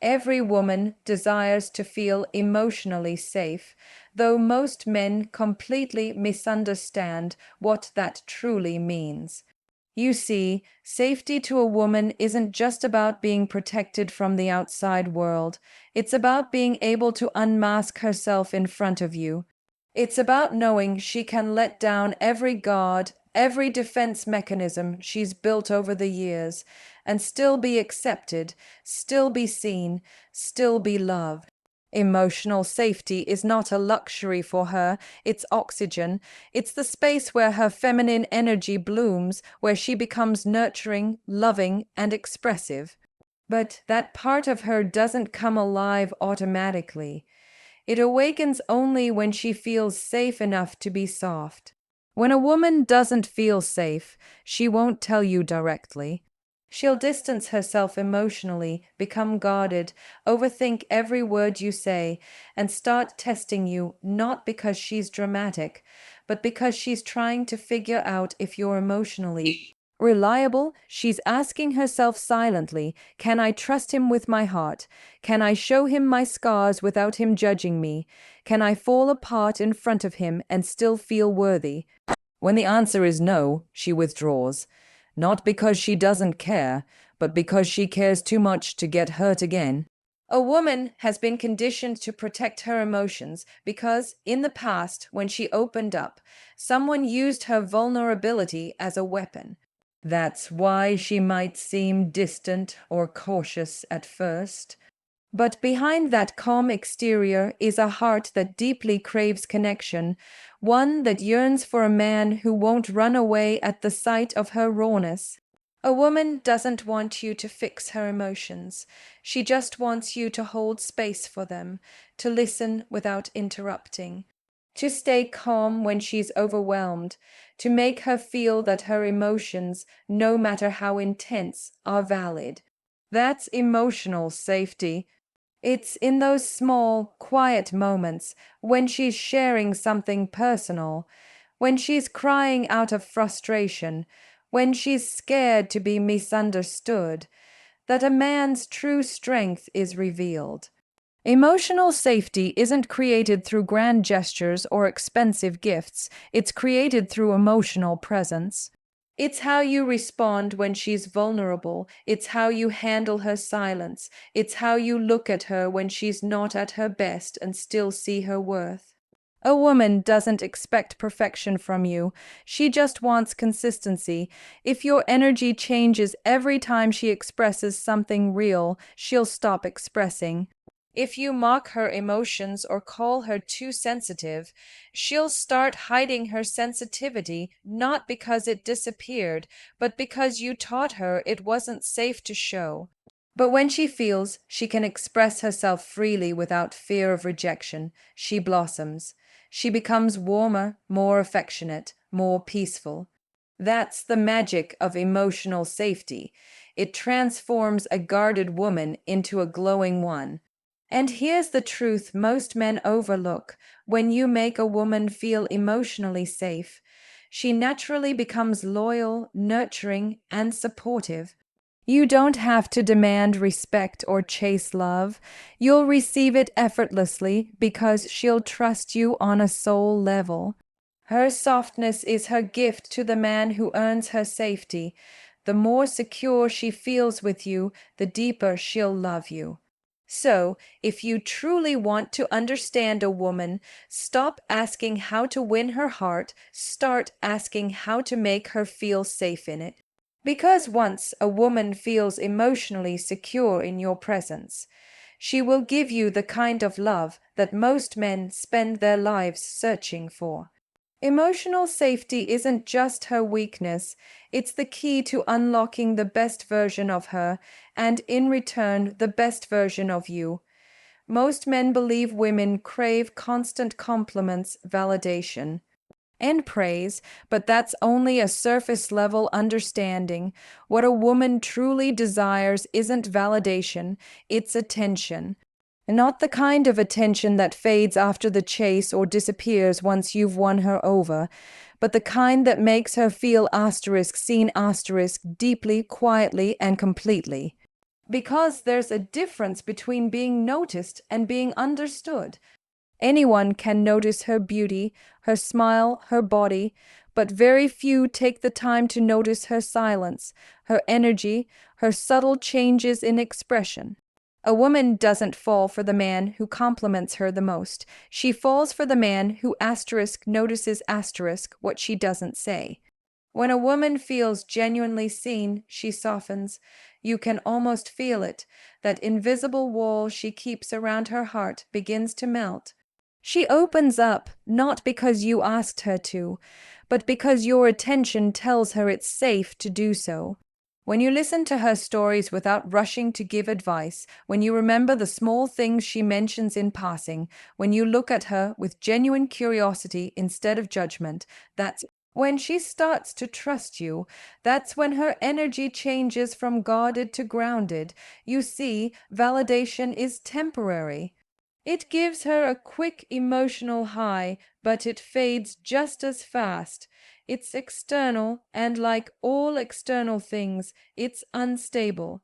Every woman desires to feel emotionally safe, though most men completely misunderstand what that truly means. You see, safety to a woman isn't just about being protected from the outside world. It's about being able to unmask herself in front of you. It's about knowing she can let down every guard, every defense mechanism she's built over the years, and still be accepted, still be seen, still be loved. Emotional safety is not a luxury for her, it's oxygen. It's the space where her feminine energy blooms, where she becomes nurturing, loving, and expressive. But that part of her doesn't come alive automatically. It awakens only when she feels safe enough to be soft. When a woman doesn't feel safe, she won't tell you directly. She'll distance herself emotionally, become guarded, overthink every word you say, and start testing you not because she's dramatic, but because she's trying to figure out if you're emotionally reliable. She's asking herself silently, can I trust him with my heart? Can I show him my scars without him judging me? Can I fall apart in front of him and still feel worthy? When the answer is no, she withdraws. Not because she doesn't care, but because she cares too much to get hurt again. A woman has been conditioned to protect her emotions because, in the past, when she opened up, someone used her vulnerability as a weapon. That's why she might seem distant or cautious at first. But behind that calm exterior is a heart that deeply craves connection, one that yearns for a man who won't run away at the sight of her rawness. A woman doesn't want you to fix her emotions. She just wants you to hold space for them, to listen without interrupting, to stay calm when she's overwhelmed, to make her feel that her emotions, no matter how intense, are valid. That's emotional safety. It's in those small, quiet moments when she's sharing something personal, when she's crying out of frustration, when she's scared to be misunderstood, that a man's true strength is revealed. Emotional safety isn't created through grand gestures or expensive gifts, it's created through emotional presence. It's how you respond when she's vulnerable. It's how you handle her silence. It's how you look at her when she's not at her best and still see her worth. A woman doesn't expect perfection from you. She just wants consistency. If your energy changes every time she expresses something real, she'll stop expressing. If you mock her emotions or call her too sensitive, she'll start hiding her sensitivity, not because it disappeared, but because you taught her it wasn't safe to show. But when she feels she can express herself freely without fear of rejection, she blossoms. She becomes warmer, more affectionate, more peaceful. That's the magic of emotional safety. It transforms a guarded woman into a glowing one. And here's the truth most men overlook. When you make a woman feel emotionally safe, she naturally becomes loyal, nurturing, and supportive. You don't have to demand respect or chase love. You'll receive it effortlessly because she'll trust you on a soul level. Her softness is her gift to the man who earns her safety. The more secure she feels with you, the deeper she'll love you. So, if you truly want to understand a woman, stop asking how to win her heart, start asking how to make her feel safe in it. Because once a woman feels emotionally secure in your presence, she will give you the kind of love that most men spend their lives searching for. Emotional safety isn't just her weakness, it's the key to unlocking the best version of her, and in return, the best version of you. Most men believe women crave constant compliments, validation, and praise, but that's only a surface level understanding. What a woman truly desires isn't validation, it's attention. Not the kind of attention that fades after the chase or disappears once you've won her over, but the kind that makes her feel seen deeply, quietly, and completely. Because there's a difference between being noticed and being understood. Anyone can notice her beauty, her smile, her body, but very few take the time to notice her silence, her energy, her subtle changes in expression. A woman doesn't fall for the man who compliments her the most. She falls for the man who notices what she doesn't say. When a woman feels genuinely seen, she softens. You can almost feel it. That invisible wall she keeps around her heart begins to melt. She opens up, not because you asked her to, but because your attention tells her it's safe to do so. When you listen to her stories without rushing to give advice, when you remember the small things she mentions in passing, when you look at her with genuine curiosity instead of judgment, that's when she starts to trust you. That's when her energy changes from guarded to grounded. You see, validation is temporary. It gives her a quick emotional high, but it fades just as fast. It's external, and like all external things, it's unstable.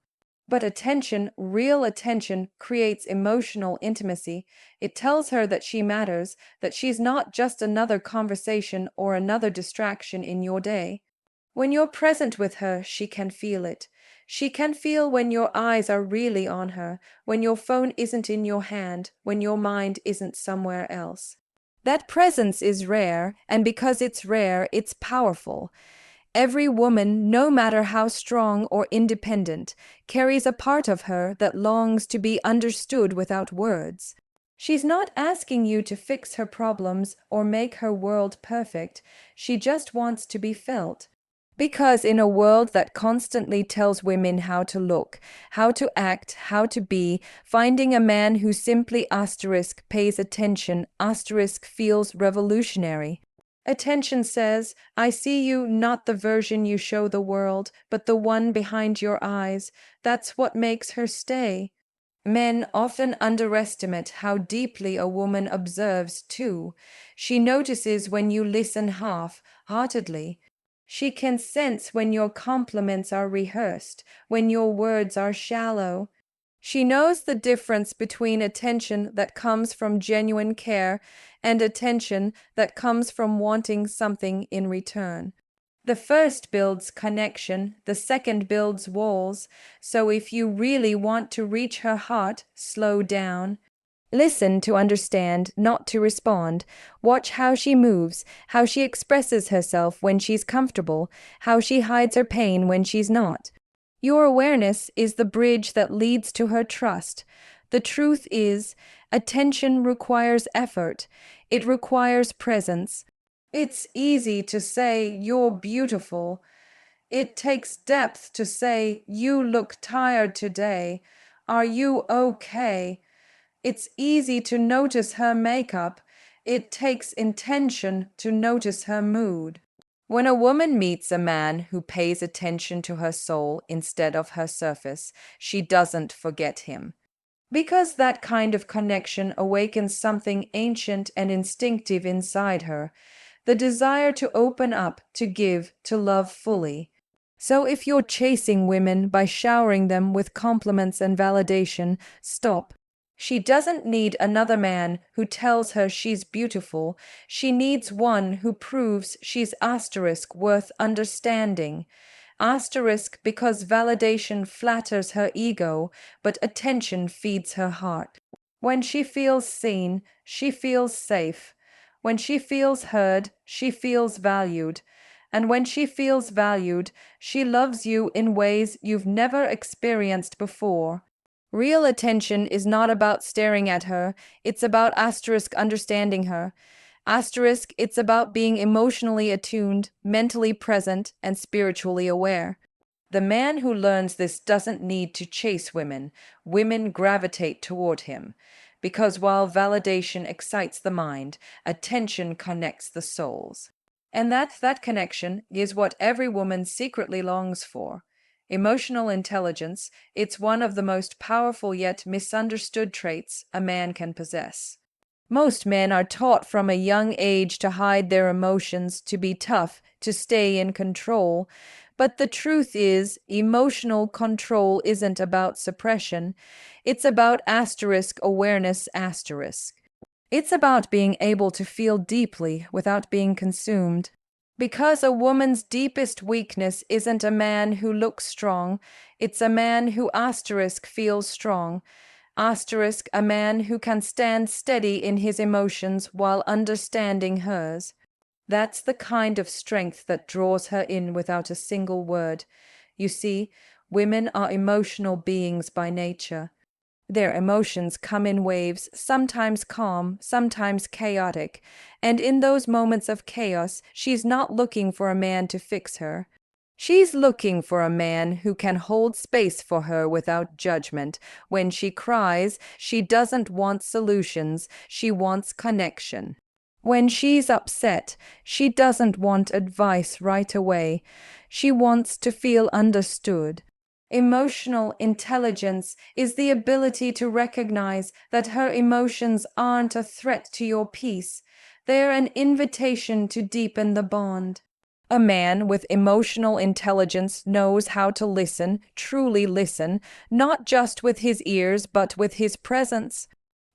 But attention, real attention, creates emotional intimacy. It tells her that she matters, that she's not just another conversation or another distraction in your day. When you're present with her, she can feel it. She can feel when your eyes are really on her, when your phone isn't in your hand, when your mind isn't somewhere else. That presence is rare, and because it's rare, it's powerful. Every woman, no matter how strong or independent, carries a part of her that longs to be understood without words. She's not asking you to fix her problems or make her world perfect. She just wants to be felt. Because in a world that constantly tells women how to look, how to act, how to be, finding a man who simply pays attention feels revolutionary. Attention says, I see you, not the version you show the world, but the one behind your eyes. That's what makes her stay. Men often underestimate how deeply a woman observes, too. She notices when you listen half-heartedly. She can sense when your compliments are rehearsed, when your words are shallow. She knows the difference between attention that comes from genuine care and attention that comes from wanting something in return. The first builds connection, the second builds walls. So if you really want to reach her heart, slow down. Listen to understand, not to respond. Watch how she moves, how she expresses herself when she's comfortable, how she hides her pain when she's not. Your awareness is the bridge that leads to her trust. The truth is, attention requires effort. It requires presence. It's easy to say you're beautiful. It takes depth to say you look tired today. Are you okay? It's easy to notice her makeup. It takes intention to notice her mood. When a woman meets a man who pays attention to her soul instead of her surface, she doesn't forget him. Because that kind of connection awakens something ancient and instinctive inside her, the desire to open up, to give, to love fully. So if you're chasing women by showering them with compliments and validation, stop. She doesn't need another man who tells her she's beautiful. She needs one who proves she's worth understanding. Because validation flatters her ego, but attention feeds her heart. When she feels seen, she feels safe. When she feels heard, she feels valued. And when she feels valued, she loves you in ways you've never experienced before. Real attention is not about staring at her, it's about understanding her. It's about being emotionally attuned, mentally present, and spiritually aware. The man who learns this doesn't need to chase women. Women gravitate toward him. Because while validation excites the mind, attention connects the souls. And that connection is what every woman secretly longs for. Emotional intelligence, it's one of the most powerful yet misunderstood traits a man can possess. Most men are taught from a young age to hide their emotions, to be tough, to stay in control. But the truth is, emotional control isn't about suppression. It's about asterisk awareness asterisk. It's about being able to feel deeply without being consumed. Because a woman's deepest weakness isn't a man who looks strong, it's a man who asterisk feels strong. Asterisk a man who can stand steady in his emotions while understanding hers. That's the kind of strength that draws her in without a single word. You see, women are emotional beings by nature. Their emotions come in waves, sometimes calm, sometimes chaotic, and in those moments of chaos, she's not looking for a man to fix her. She's looking for a man who can hold space for her without judgment. When she cries, she doesn't want solutions, she wants connection. When she's upset, she doesn't want advice right away. She wants to feel understood. Emotional intelligence is the ability to recognize that her emotions aren't a threat to your peace. They're an invitation to deepen the bond. A man with emotional intelligence knows how to listen, truly listen, not just with his ears, but with his presence.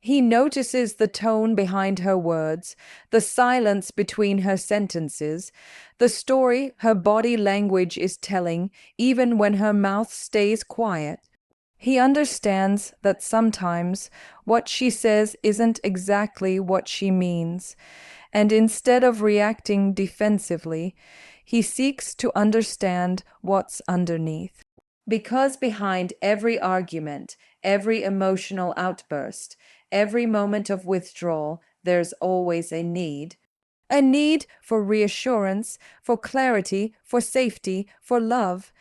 He notices the tone behind her words, the silence between her sentences, the story her body language is telling, even when her mouth stays quiet. He understands that sometimes what she says isn't exactly what she means, and instead of reacting defensively, he seeks to understand what's underneath. Because behind every argument, every emotional outburst, every moment of withdrawal, there's always a need. A need for reassurance, for clarity, for safety, for love.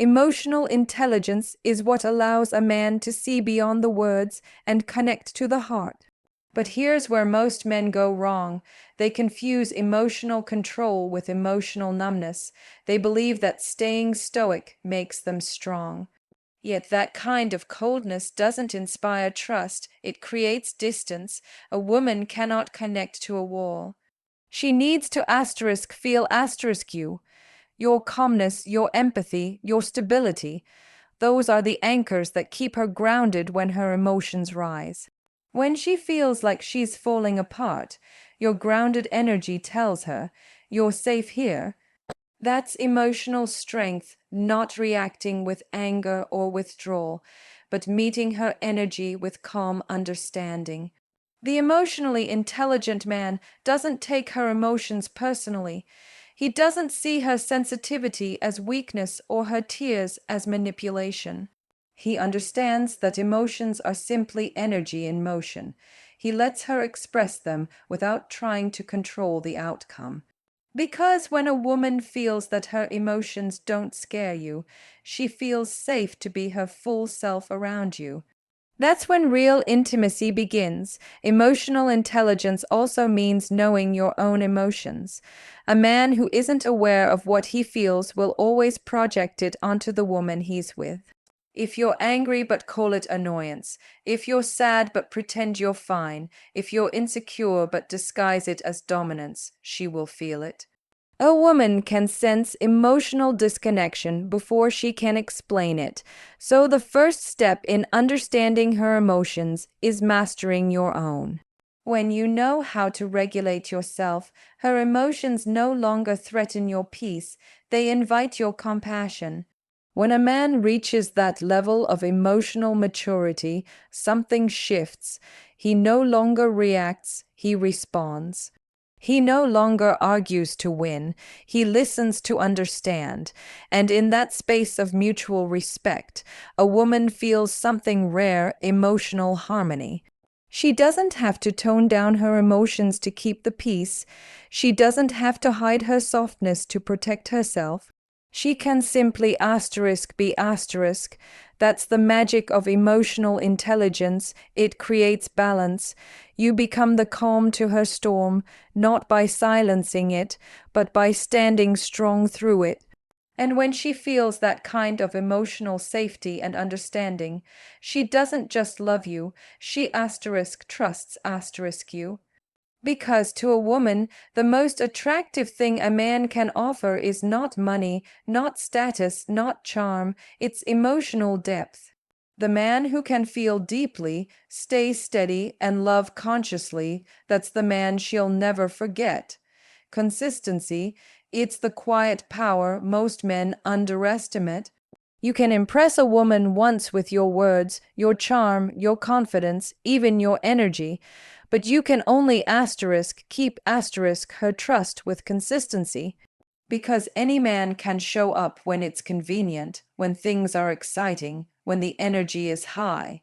Emotional intelligence is what allows a man to see beyond the words and connect to the heart. But here's where most men go wrong. They confuse emotional control with emotional numbness. They believe that staying stoic makes them strong. Yet that kind of coldness doesn't inspire trust, it creates distance. A woman cannot connect to a wall. She needs to asterisk feel asterisk you. Your calmness, your empathy, your stability. Those are the anchors that keep her grounded when her emotions rise. When she feels like she's falling apart, your grounded energy tells her, "You're safe here." That's emotional strength, not reacting with anger or withdrawal, but meeting her energy with calm understanding. The emotionally intelligent man doesn't take her emotions personally. He doesn't see her sensitivity as weakness or her tears as manipulation. He understands that emotions are simply energy in motion. He lets her express them without trying to control the outcome. Because when a woman feels that her emotions don't scare you, she feels safe to be her full self around you. That's when real intimacy begins. Emotional intelligence also means knowing your own emotions. A man who isn't aware of what he feels will always project it onto the woman he's with. If you're angry but call it annoyance, if you're sad but pretend you're fine, if you're insecure but disguise it as dominance, she will feel it. A woman can sense emotional disconnection before she can explain it, so the first step in understanding her emotions is mastering your own. When you know how to regulate yourself, her emotions no longer threaten your peace, they invite your compassion. When a man reaches that level of emotional maturity, something shifts. He no longer reacts, he responds. He no longer argues to win, he listens to understand, and in that space of mutual respect, a woman feels something rare, emotional harmony. She doesn't have to tone down her emotions to keep the peace. She doesn't have to hide her softness to protect herself. She can simply asterisk be asterisk. That's the magic of emotional intelligence. It creates balance. You become the calm to her storm, not by silencing it, but by standing strong through it. And when she feels that kind of emotional safety and understanding, she doesn't just love you, she asterisk trusts asterisk you. Because to a woman, the most attractive thing a man can offer is not money, not status, not charm, it's emotional depth. The man who can feel deeply, stay steady, and love consciously, that's the man she'll never forget. Consistency, it's the quiet power most men underestimate. You can impress a woman once with your words, your charm, your confidence, even your energy, but you can only keep her trust with consistency. Because any man can show up when it's convenient, when things are exciting, when the energy is high.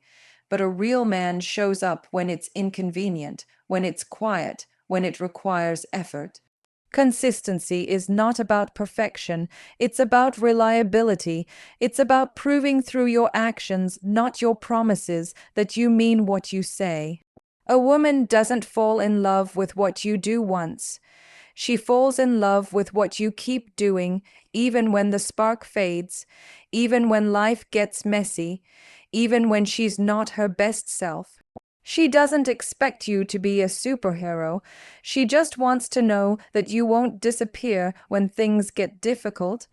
But a real man shows up when it's inconvenient, when it's quiet, when it requires effort. Consistency is not about perfection, it's about reliability. It's about proving through your actions, not your promises, that you mean what you say. A woman doesn't fall in love with what you do once. She falls in love with what you keep doing, even when the spark fades, even when life gets messy, even when she's not her best self. She doesn't expect you to be a superhero. She just wants to know that you won't disappear when things get difficult.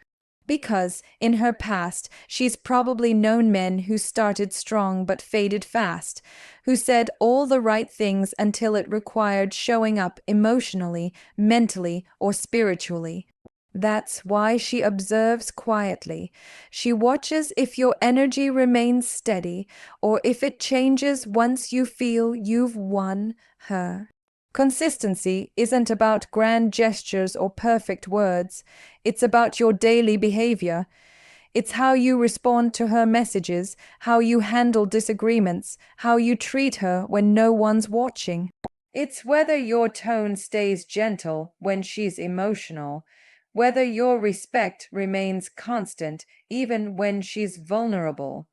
Because, in her past, she's probably known men who started strong but faded fast, who said all the right things until it required showing up emotionally, mentally, or spiritually. That's why she observes quietly. She watches if your energy remains steady or if it changes once you feel you've won her. Consistency isn't about grand gestures or perfect words. It's about your daily behavior. It's how you respond to her messages, how you handle disagreements, how you treat her when no one's watching. It's whether your tone stays gentle when she's emotional, whether your respect remains constant even when she's vulnerable.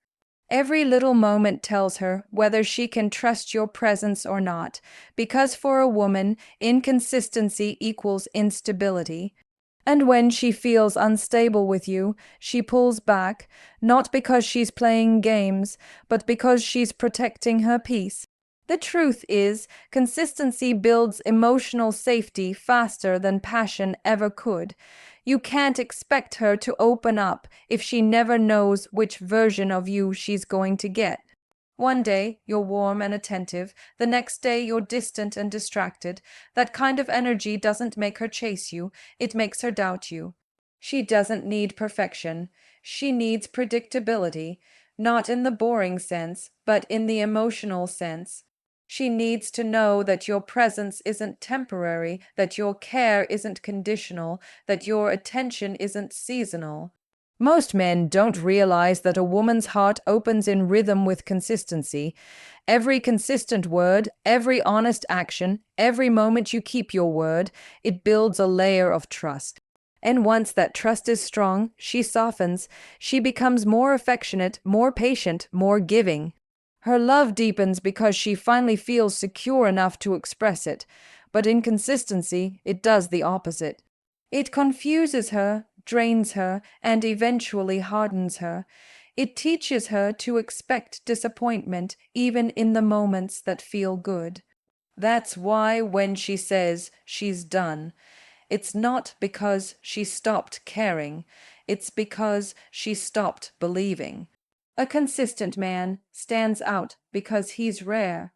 Every little moment tells her whether she can trust your presence or not, because for a woman, inconsistency equals instability. And when she feels unstable with you, she pulls back, not because she's playing games, but because she's protecting her peace. The truth is, consistency builds emotional safety faster than passion ever could. You can't expect her to open up if she never knows which version of you she's going to get. One day, you're warm and attentive. The next day, you're distant and distracted. That kind of energy doesn't make her chase you, it makes her doubt you. She doesn't need perfection. She needs predictability, not in the boring sense, but in the emotional sense. She needs to know that your presence isn't temporary, that your care isn't conditional, that your attention isn't seasonal. Most men don't realize that a woman's heart opens in rhythm with consistency. Every consistent word, every honest action, every moment you keep your word, it builds a layer of trust. And once that trust is strong, she softens. She becomes more affectionate, more patient, more giving. Her love deepens because she finally feels secure enough to express it. But in consistency, it does the opposite. It confuses her, drains her, and eventually hardens her. It teaches her to expect disappointment even in the moments that feel good. That's why when she says she's done, it's not because she stopped caring, it's because she stopped believing. A consistent man stands out because he's rare.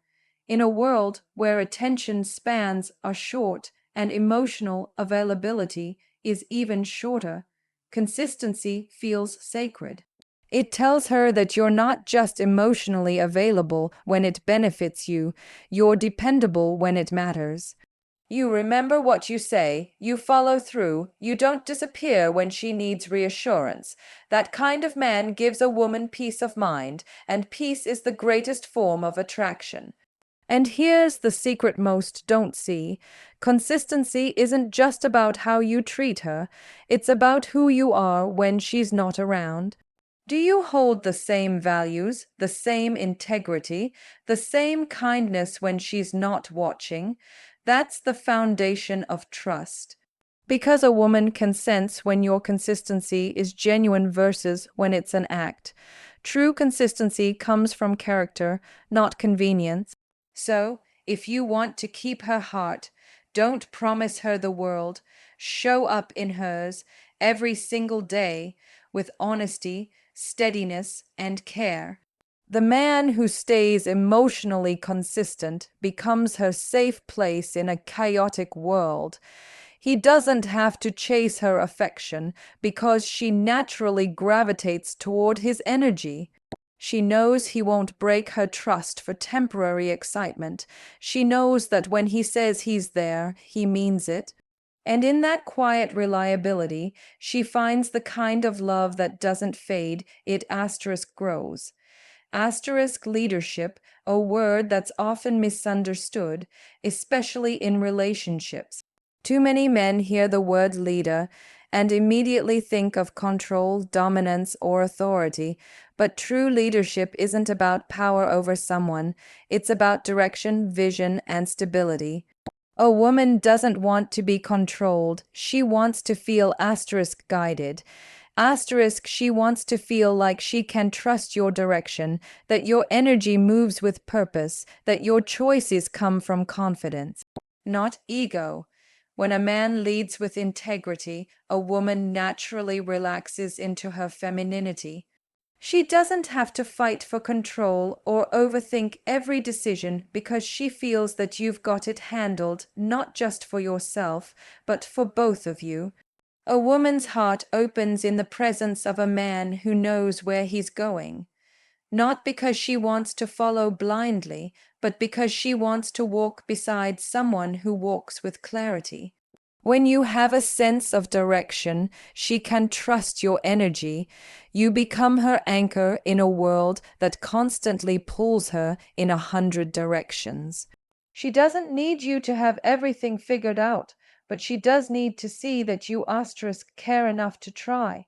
In a world where attention spans are short and emotional availability is even shorter, consistency feels sacred. It tells her that you're not just emotionally available when it benefits you, you're dependable when it matters. You remember what you say, you follow through, you don't disappear when she needs reassurance. That kind of man gives a woman peace of mind, and peace is the greatest form of attraction. And here's the secret most don't see. Consistency isn't just about how you treat her, it's about who you are when she's not around. Do you hold the same values, the same integrity, the same kindness when she's not watching? That's the foundation of trust. Because a woman can sense when your consistency is genuine versus when it's an act. True consistency comes from character, not convenience. So, If you want to keep her heart, don't promise her the world. Show up in hers every single day with honesty, steadiness, and care. The man who stays emotionally consistent becomes her safe place in a chaotic world. He doesn't have to chase her affection because she naturally gravitates toward his energy. She knows he won't break her trust for temporary excitement. She knows that when he says he's there, he means it. And in that quiet reliability, she finds the kind of love that doesn't fade, it asterisk grows. Asterisk leadership, a word that's often misunderstood, especially in relationships. Too many men hear the word leader and immediately think of control, dominance, or authority, but true leadership isn't about power over someone, it's about direction, vision, and stability. A woman doesn't want to be controlled, she wants to feel asterisk guided. Asterisk, she wants to feel like she can trust your direction, that your energy moves with purpose, that your choices come from confidence, not ego. When a man leads with integrity, a woman naturally relaxes into her femininity. She doesn't have to fight for control or overthink every decision because she feels that you've got it handled, not just for yourself, but for both of you. A woman's heart opens in the presence of a man who knows where he's going, not because she wants to follow blindly, but because she wants to walk beside someone who walks with clarity. When you have a sense of direction, she can trust your energy. You become her anchor in a world that constantly pulls her in 100 directions. She doesn't need you to have everything figured out, but she does need to see that you asterisk care enough to try.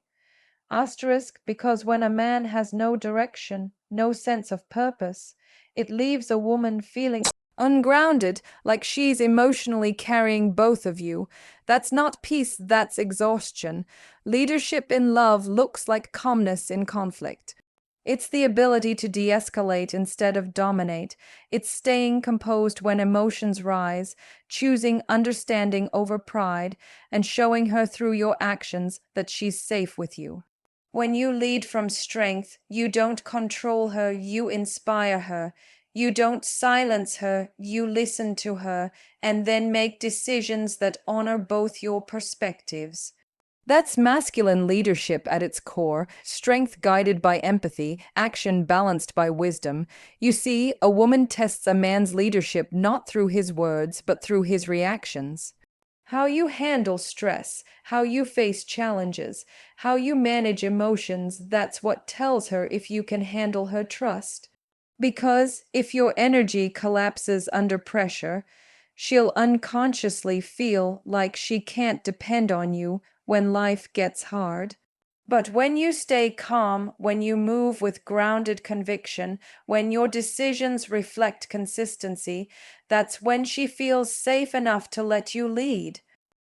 Asterisk because when a man has no direction, no sense of purpose, it leaves a woman feeling ungrounded, like she's emotionally carrying both of you. That's not peace, that's exhaustion. Leadership in love looks like calmness in conflict. It's the ability to de escalate instead of dominate. It's staying composed when emotions rise, choosing understanding over pride, and showing her through your actions that she's safe with you. When you lead from strength, you don't control her, you inspire her. You don't silence her, you listen to her, and then make decisions that honor both your perspectives. That's masculine leadership at its core, strength guided by empathy, action balanced by wisdom. You see, a woman tests a man's leadership not through his words, but through his reactions. How you handle stress, how you face challenges, how you manage emotions, that's what tells her if you can handle her trust. Because if your energy collapses under pressure, she'll unconsciously feel like she can't depend on you when life gets hard. But when you stay calm, when you move with grounded conviction, when your decisions reflect consistency, that's when she feels safe enough to let you lead.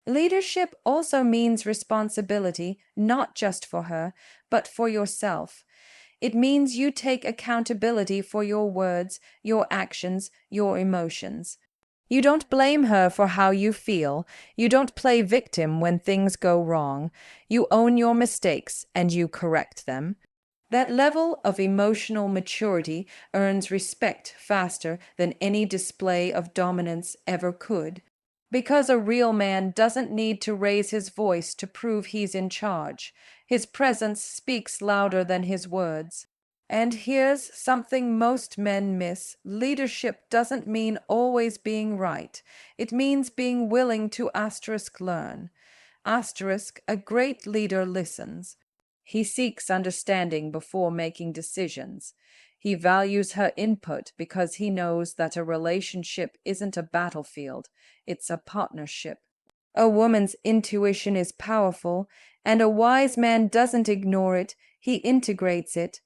Leadership also means responsibility, not just for her, but for yourself. It means you take accountability for your words, your actions, your emotions. You don't blame her for how you feel. You don't play victim when things go wrong. You own your mistakes and you correct them. That level of emotional maturity earns respect faster than any display of dominance ever could. Because a real man doesn't need to raise his voice to prove he's in charge. His presence speaks louder than his words. And here's something most men miss. Leadership doesn't mean always being right. It means being willing to asterisk learn. Asterisk, a great leader listens. He seeks understanding before making decisions. He values her input because he knows that a relationship isn't a battlefield, it's a partnership. A woman's intuition is powerful, and a wise man doesn't ignore it, he integrates it.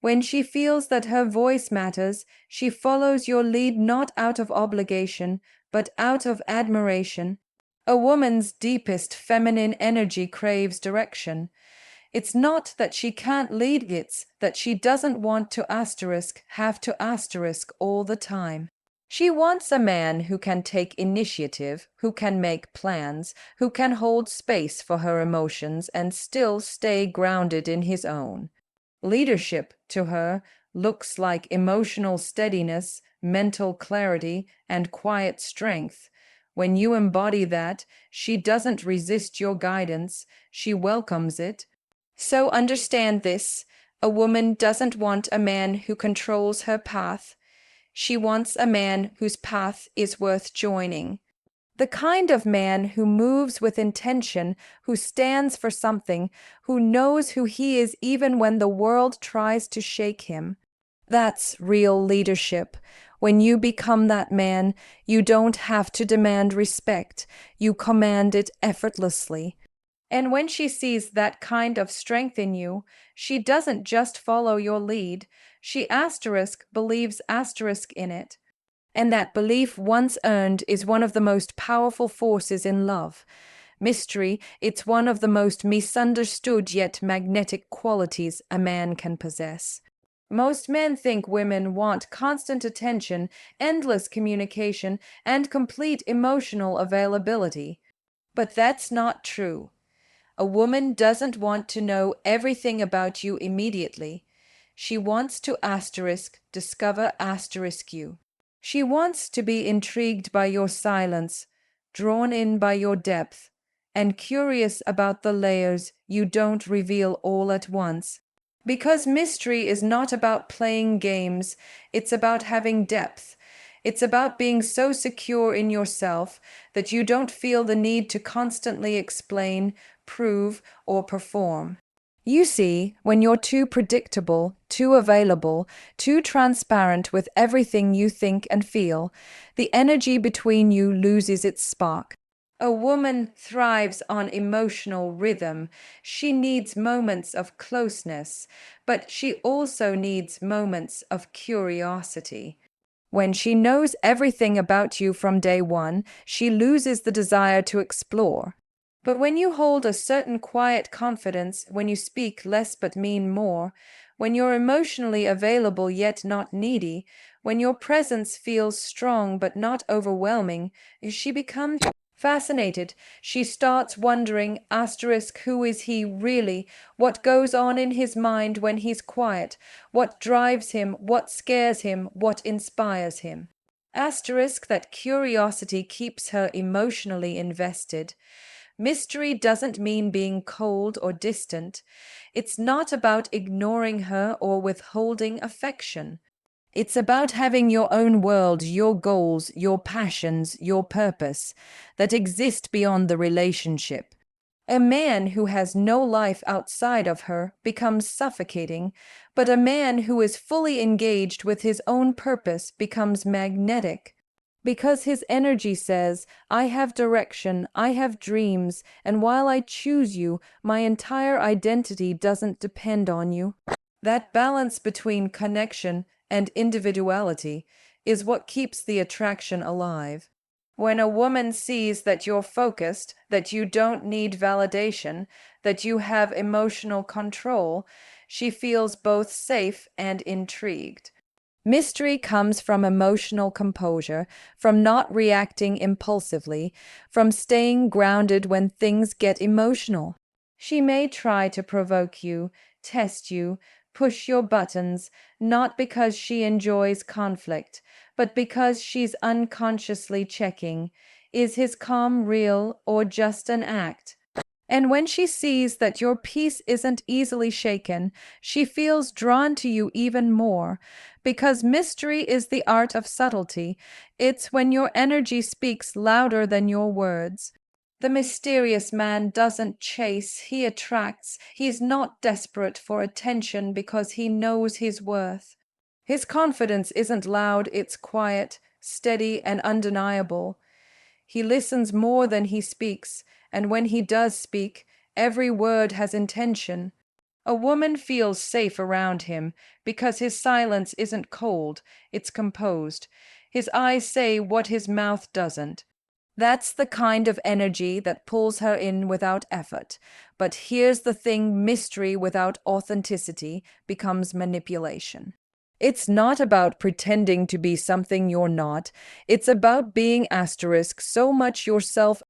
When she feels that her voice matters, she follows your lead not out of obligation, but out of admiration. A woman's deepest feminine energy craves direction. It's not that she can't lead, it's that she doesn't want to asterisk, have to asterisk all the time. She wants a man who can take initiative, who can make plans, who can hold space for her emotions and still stay grounded in his own. Leadership, to her, looks like emotional steadiness, mental clarity, and quiet strength. When you embody that, she doesn't resist your guidance, she welcomes it. So understand this: a woman doesn't want a man who controls her path. She wants a man whose path is worth joining. The kind of man who moves with intention, who stands for something, who knows who he is even when the world tries to shake him. That's real leadership. When you become that man, you don't have to demand respect. You command it effortlessly. And when she sees that kind of strength in you, she doesn't just follow your lead. She believes in it. And that belief, once earned, is one of the most powerful forces in love. Mystery, it's one of the most misunderstood yet magnetic qualities a man can possess. Most men think women want constant attention, endless communication, and complete emotional availability. But that's not true. A woman doesn't want to know everything about you immediately. She wants to discover you. She wants to be intrigued by your silence, drawn in by your depth, and curious about the layers you don't reveal all at once. Because mystery is not about playing games, it's about having depth. It's about being so secure in yourself that you don't feel the need to constantly explain, prove, or perform. You see, when you're too predictable, too available, too transparent with everything you think and feel, the energy between you loses its spark. A woman thrives on emotional rhythm. She needs moments of closeness, but she also needs moments of curiosity. When she knows everything about you from day one, she loses the desire to explore. But when you hold a certain quiet confidence, when you speak less but mean more, when you're emotionally available yet not needy, when your presence feels strong but not overwhelming, she becomes fascinated. She starts wondering, who is he really? What goes on in his mind when he's quiet? What drives him? What scares him? What inspires him? That curiosity keeps her emotionally invested. Mystery doesn't mean being cold or distant. It's not about ignoring her or withholding affection. It's about having your own world, your goals, your passions, your purpose that exist beyond the relationship. A man who has no life outside of her becomes suffocating, but a man who is fully engaged with his own purpose becomes magnetic. Because his energy says, I have direction, I have dreams, and while I choose you, my entire identity doesn't depend on you. That balance between connection and individuality is what keeps the attraction alive. When a woman sees that you're focused, that you don't need validation, that you have emotional control, she feels both safe and intrigued. Mystery comes from emotional composure, from not reacting impulsively, from staying grounded when things get emotional. She may try to provoke you, test you, push your buttons, not because she enjoys conflict, but because she's unconsciously checking, is his calm real or just an act? And when she sees that your peace isn't easily shaken, she feels drawn to you even more, because mystery is the art of subtlety. It's when your energy speaks louder than your words. The mysterious man doesn't chase, he attracts. He's not desperate for attention because he knows his worth. His confidence isn't loud, it's quiet, steady, and undeniable. He listens more than he speaks, and when he does speak, every word has intention. A woman feels safe around him because his silence isn't cold, it's composed. His eyes say what his mouth doesn't. That's the kind of energy that pulls her in without effort. But here's the thing: mystery without authenticity becomes manipulation. It's not about pretending to be something you're not. It's about being asterisk so much yourself